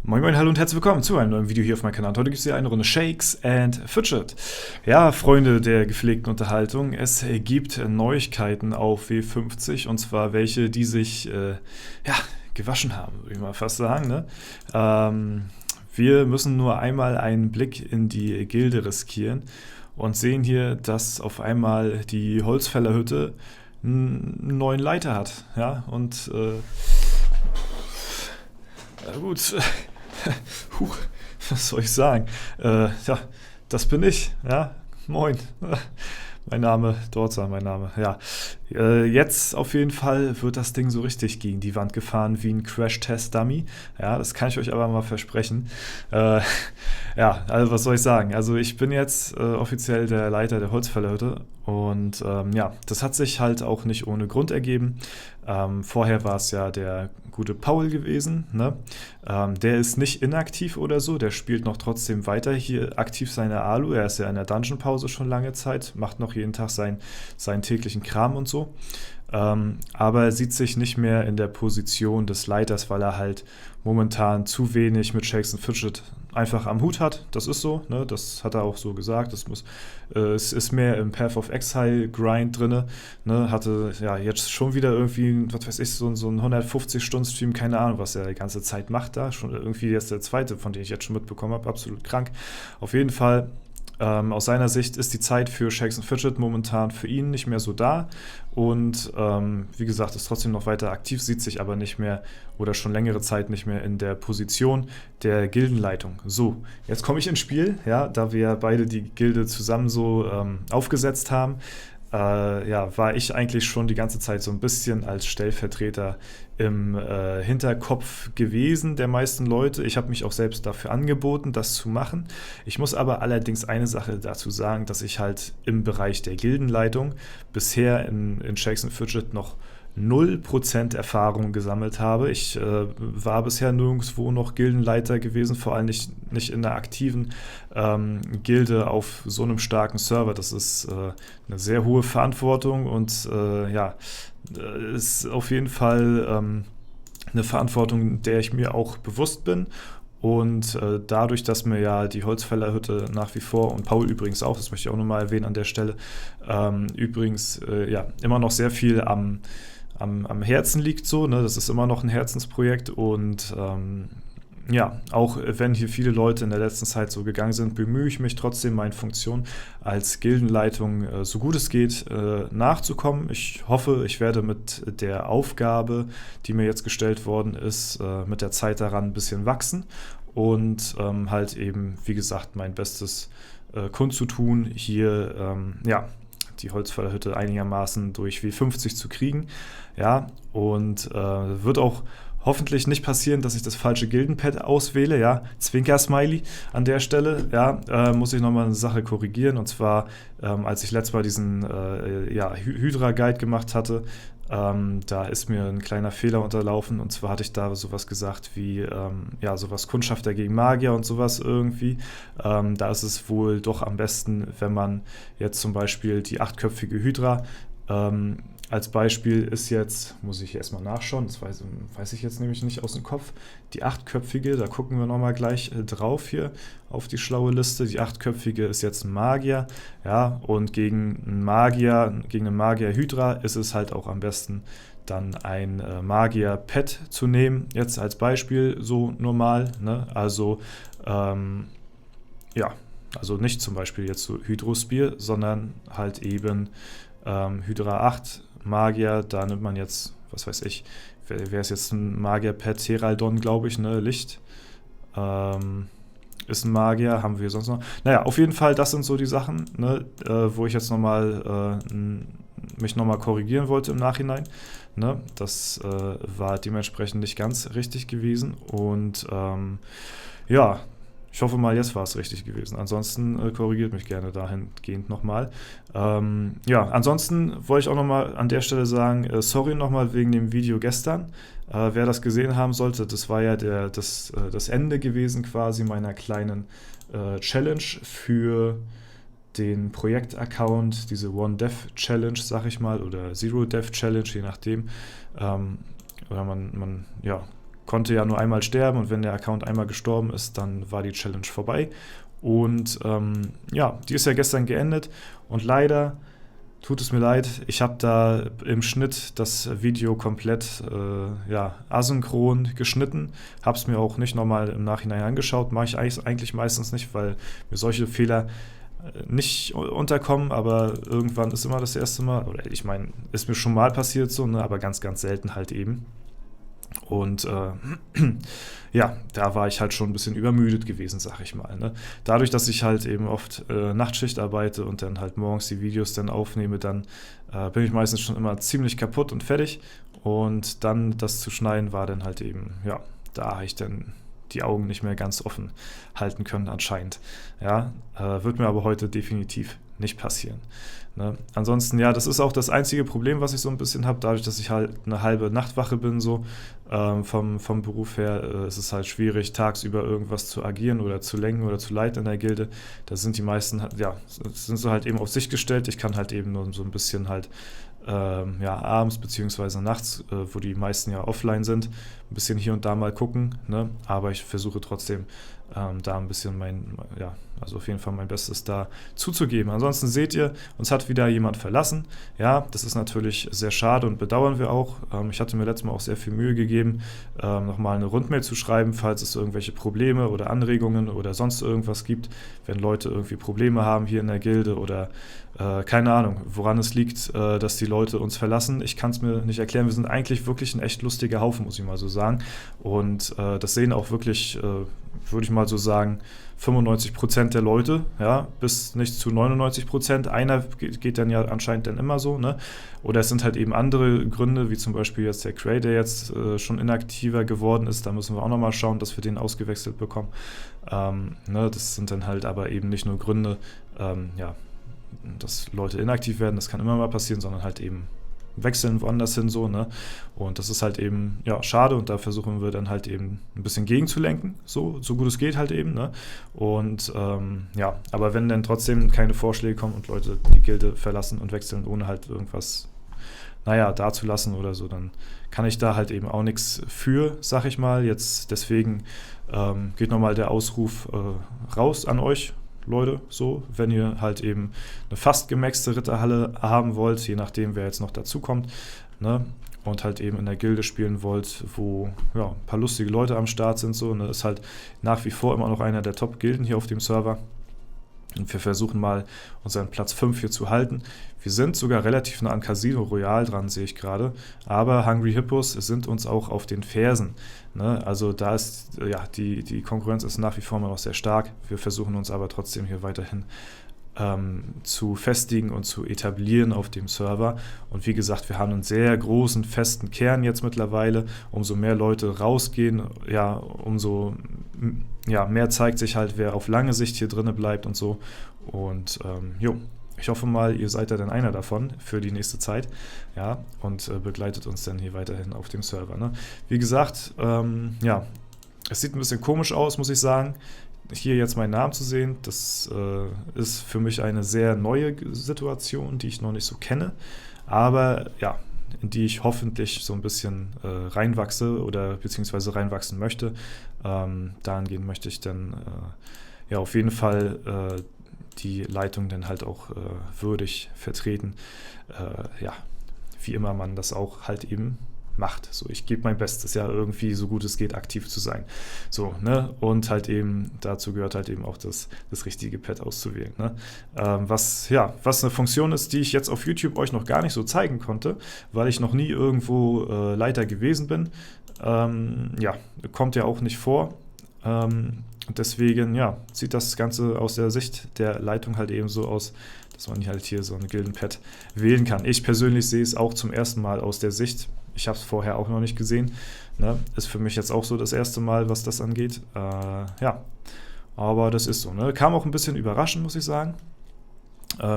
Moin Moin, hallo und herzlich willkommen zu einem neuen Video hier auf meinem Kanal. Heute gibt es hier eine Runde Shakes and Fidget. Ja, Freunde der gepflegten Unterhaltung, es gibt Neuigkeiten auf W50 und zwar welche, die sich gewaschen haben, würde ich mal fast sagen. Ne? Wir müssen nur einmal einen Blick in die Gilde riskieren und sehen hier, dass auf einmal die Holzfällerhütte einen neuen Leiter hat. Ja, und gut. Huch, was soll ich sagen? Ja, das bin ich. Ja, moin. Mein Name, Dorza, mein Name. Ja, jetzt auf jeden Fall wird das Ding so richtig gegen die Wand gefahren wie ein Crash-Test-Dummy. Ja, das kann ich euch aber mal versprechen. Ja, also was soll ich sagen? Also ich bin jetzt offiziell der Leiter der Holzfällerhütte und ja, das hat sich halt auch nicht ohne Grund ergeben. Vorher war es ja der gute Paul gewesen, ne? Der ist nicht inaktiv oder so, der spielt noch trotzdem weiter hier aktiv seine Alu. Er ist ja in der Dungeon-Pause schon lange Zeit, macht noch jeden Tag seinen täglichen Kram und so. Aber er sieht sich nicht mehr in der Position des Leiters, weil er halt momentan zu wenig mit Shakes and Fidget einfach am Hut hat. Das ist so, ne? Das hat er auch so gesagt. Es ist mehr im Path of Exile Grind drin. Ne? Hatte ja jetzt schon wieder irgendwie, was weiß ich, so ein 150-Stunden-Stream, keine Ahnung, was er die ganze Zeit macht da. Schon irgendwie jetzt der zweite, von dem ich jetzt schon mitbekommen habe. Absolut krank. Auf jeden Fall. Aus seiner Sicht ist die Zeit für Shakes and Fidget momentan für ihn nicht mehr so da und wie gesagt, ist trotzdem noch weiter aktiv, sieht sich aber nicht mehr oder schon längere Zeit nicht mehr in der Position der Gildenleitung. So, jetzt komme ich ins Spiel, ja, da wir beide die Gilde zusammen so aufgesetzt haben. Ja, war ich eigentlich schon die ganze Zeit so ein bisschen als Stellvertreter im Hinterkopf gewesen der meisten Leute. Ich habe mich auch selbst dafür angeboten, das zu machen. Ich muss aber allerdings eine Sache dazu sagen, dass ich halt im Bereich der Gildenleitung bisher in Shakes and Fidget noch 0% Erfahrung gesammelt habe. Ich war bisher nirgendwo noch Gildenleiter gewesen, vor allem nicht in einer aktiven Gilde auf so einem starken Server. Das ist eine sehr hohe Verantwortung und ja, ist auf jeden Fall eine Verantwortung, der ich mir auch bewusst bin. Und dadurch, dass mir ja die Holzfällerhütte nach wie vor und Paul übrigens auch, das möchte ich auch nochmal erwähnen an der Stelle, übrigens ja immer noch sehr viel am Herzen liegt so, ne? Das ist immer noch ein Herzensprojekt und ja, auch wenn hier viele Leute in der letzten Zeit so gegangen sind, bemühe ich mich trotzdem, meinen Funktionen als Gildenleitung so gut es geht nachzukommen. Ich hoffe, ich werde mit der Aufgabe, die mir jetzt gestellt worden ist, mit der Zeit daran ein bisschen wachsen und halt eben, wie gesagt, mein Bestes kundzutun, hier ja, die Holzfällerhütte einigermaßen durch W50 zu kriegen. Ja, und wird auch hoffentlich nicht passieren, dass ich das falsche Gildenpad auswähle, ja, Zwinker-Smiley an der Stelle, ja, muss ich nochmal eine Sache korrigieren, und zwar, als ich letztes Mal diesen ja, Hydra-Guide gemacht hatte, da ist mir ein kleiner Fehler unterlaufen, und zwar hatte ich da sowas gesagt wie, ja, sowas Kundschafter gegen Magier und sowas irgendwie. Da ist es wohl doch am besten, wenn man jetzt zum Beispiel die 8-köpfige Hydra als Beispiel ist jetzt, muss ich erstmal nachschauen, das weiß ich jetzt nämlich nicht aus dem Kopf, die 8-köpfige, da gucken wir nochmal gleich drauf hier auf die schlaue Liste. Die 8-köpfige ist jetzt ein Magier, ja, und gegen einen Magier Hydra ist es halt auch am besten, dann ein Magier-Pet zu nehmen, jetzt als Beispiel so normal, ne? Also, ja, also nicht zum Beispiel jetzt so Hydrosphere, sondern halt eben Hydra 8 Magier, da nimmt man jetzt, was weiß ich, wer ist jetzt ein Magier-Pet? Heraldon, glaube ich, ne? Licht. Ist ein Magier, haben wir sonst noch. Naja, auf jeden Fall, das sind so die Sachen, ne? Wo ich jetzt mich nochmal korrigieren wollte im Nachhinein. Ne? Das war dementsprechend nicht ganz richtig gewesen. Und ja, ich hoffe mal, jetzt war es richtig gewesen. Ansonsten korrigiert mich gerne dahingehend nochmal. Ja, ansonsten wollte ich auch nochmal an der Stelle sagen, sorry nochmal wegen dem Video gestern. Wer das gesehen haben sollte, das war ja das Ende gewesen quasi meiner kleinen Challenge für den Projekt-Account, diese One-Dev-Challenge, sag ich mal, oder Zero-Dev-Challenge, je nachdem. Oder man konnte ja nur einmal sterben und wenn der Account einmal gestorben ist, dann war die Challenge vorbei. Und die ist ja gestern geendet und leider tut es mir leid, ich habe da im Schnitt das Video komplett asynchron geschnitten, habe es mir auch nicht nochmal im Nachhinein angeschaut, mache ich eigentlich meistens nicht, weil mir solche Fehler nicht unterkommen, aber irgendwann ist immer das erste Mal, oder ich meine, ist mir schon mal passiert so, ne, aber ganz, ganz selten halt eben. Und da war ich halt schon ein bisschen übermüdet gewesen, sag ich mal. Ne? Dadurch, dass ich halt eben oft Nachtschicht arbeite und dann halt morgens die Videos dann aufnehme, dann bin ich meistens schon immer ziemlich kaputt und fertig. Und dann das zu schneiden war dann halt eben, da habe ich dann die Augen nicht mehr ganz offen halten können anscheinend. Ja, wird mir aber heute definitiv nicht passieren. Ne? Ansonsten, das ist auch das einzige Problem, was ich so ein bisschen habe, dadurch, dass ich halt eine halbe Nachtwache bin, so vom Beruf her, ist es halt schwierig, tagsüber irgendwas zu agieren oder zu lenken oder zu leiten in der Gilde. Da sind die meisten, sind so halt eben auf sich gestellt. Ich kann halt eben nur so ein bisschen halt abends beziehungsweise nachts, wo die meisten ja offline sind, ein bisschen hier und da mal gucken, ne? Aber ich versuche trotzdem da ein bisschen also auf jeden Fall mein Bestes da zuzugeben. Ansonsten seht ihr, uns hat wieder jemand verlassen. Ja, das ist natürlich sehr schade und bedauern wir auch. Ich hatte mir letztes Mal auch sehr viel Mühe gegeben, nochmal eine Rundmail zu schreiben, falls es irgendwelche Probleme oder Anregungen oder sonst irgendwas gibt, wenn Leute irgendwie Probleme haben hier in der Gilde oder keine Ahnung, woran es liegt, dass die Leute uns verlassen. Ich kann es mir nicht erklären. Wir sind eigentlich wirklich ein echt lustiger Haufen, muss ich mal so sagen. Und das sehen auch wirklich, würde ich mal so sagen, 95% der Leute, bis nicht zu 99%. Einer geht dann ja anscheinend dann immer so, ne? Oder es sind halt eben andere Gründe, wie zum Beispiel jetzt der Cray, der jetzt schon inaktiver geworden ist. Da müssen wir auch nochmal schauen, dass wir den ausgewechselt bekommen. Das sind dann halt aber eben nicht nur Gründe, dass Leute inaktiv werden, das kann immer mal passieren, sondern halt eben wechseln woanders hin so, ne? Und das ist halt eben, schade und da versuchen wir dann halt eben ein bisschen gegenzulenken, so gut es geht halt eben, ne? Und aber wenn dann trotzdem keine Vorschläge kommen und Leute die Gilde verlassen und wechseln, ohne halt irgendwas, dazulassen oder so, dann kann ich da halt eben auch nichts für, sag ich mal. Jetzt deswegen geht nochmal der Ausruf raus an euch, Leute, so, wenn ihr halt eben eine fast gemaxte Ritterhalle haben wollt, je nachdem, wer jetzt noch dazu kommt, ne, und halt eben in der Gilde spielen wollt, wo ein paar lustige Leute am Start sind, so, ne, ist halt nach wie vor immer noch einer der Top-Gilden hier auf dem Server. Und wir versuchen mal, unseren Platz 5 hier zu halten. Wir sind sogar relativ nah an Casino Royale dran, sehe ich gerade. Aber Hungry Hippos sind uns auch auf den Fersen. Ne? Also da ist, die Konkurrenz ist nach wie vor immer noch sehr stark. Wir versuchen uns aber trotzdem hier weiterhin zu festigen und zu etablieren auf dem Server. Und wie gesagt, wir haben einen sehr großen, festen Kern jetzt mittlerweile. Umso mehr Leute rausgehen, umso mehr zeigt sich halt, wer auf lange Sicht hier drinne bleibt und so. Und ich hoffe mal, ihr seid ja dann einer davon für die nächste Zeit, und begleitet uns dann hier weiterhin auf dem Server. Ne? Wie gesagt, es sieht ein bisschen komisch aus, muss ich sagen, hier jetzt meinen Namen zu sehen. Das ist für mich eine sehr neue Situation, die ich noch nicht so kenne, aber in die ich hoffentlich so ein bisschen reinwachse oder beziehungsweise reinwachsen möchte. Dahingehend möchte ich dann auf jeden Fall die Leitung dann halt auch würdig vertreten. Wie immer man das auch halt eben macht. So, ich gebe mein Bestes, irgendwie so gut es geht, aktiv zu sein. So, ne? Und halt eben, dazu gehört halt eben auch das richtige Pad auszuwählen. Ne? Was eine Funktion ist, die ich jetzt auf YouTube euch noch gar nicht so zeigen konnte, weil ich noch nie irgendwo Leiter gewesen bin. Kommt ja auch nicht vor. Deswegen, sieht das Ganze aus der Sicht der Leitung halt eben so aus, dass man halt hier so ein Gildenpad wählen kann. Ich persönlich sehe es auch zum ersten Mal aus der Sicht. Ich habe es vorher auch noch nicht gesehen. Ne? Ist für mich jetzt auch so das erste Mal, was das angeht. Aber das ist so. Ne? Kam auch ein bisschen überraschend, muss ich sagen.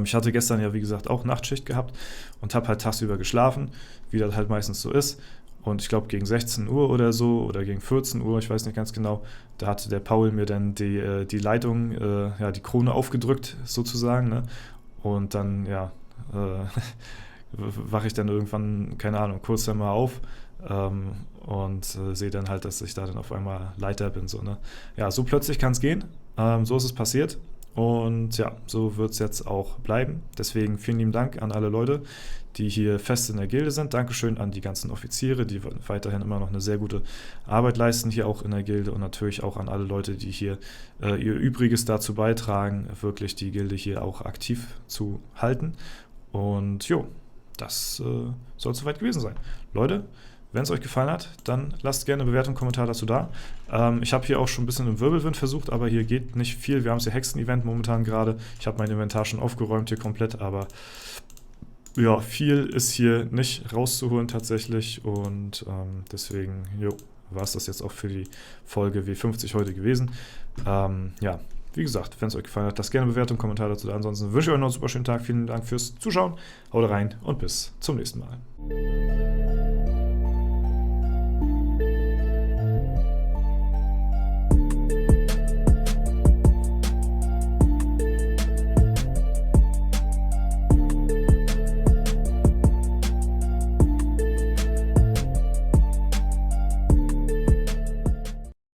Ich hatte gestern wie gesagt, auch Nachtschicht gehabt und habe halt tagsüber geschlafen, wie das halt meistens so ist. Und ich glaube gegen 16 Uhr oder so oder gegen 14 Uhr, ich weiß nicht ganz genau, da hatte der Paul mir dann die Leitung, ja, die Krone aufgedrückt sozusagen, ne? Und dann, ja, wache ich dann irgendwann, keine Ahnung, kurz dann mal auf und sehe dann halt, dass ich da dann auf einmal Leiter bin. So, ne? Ja, so plötzlich kann es gehen. So ist es passiert. Und ja, so wird es jetzt auch bleiben. Deswegen vielen lieben Dank an alle Leute, die hier fest in der Gilde sind. Dankeschön an die ganzen Offiziere, die weiterhin immer noch eine sehr gute Arbeit leisten, hier auch in der Gilde. Und natürlich auch an alle Leute, die hier ihr Übriges dazu beitragen, wirklich die Gilde hier auch aktiv zu halten. Und jo, das soll es soweit gewesen sein. Leute, wenn es euch gefallen hat, dann lasst gerne eine Bewertung, einen Kommentar dazu da. Ich habe hier auch schon ein bisschen im Wirbelwind versucht, aber hier geht nicht viel. Wir haben das Hexen-Event momentan gerade. Ich habe mein Inventar schon aufgeräumt hier komplett, aber ja, viel ist hier nicht rauszuholen tatsächlich. Und deswegen, war es das jetzt auch für die Folge W50 heute gewesen. Ja, wie gesagt, wenn es euch gefallen hat, lasst gerne eine Bewertung, Kommentar dazu da. Ansonsten wünsche ich euch noch einen super schönen Tag. Vielen Dank fürs Zuschauen. Haut rein und bis zum nächsten Mal.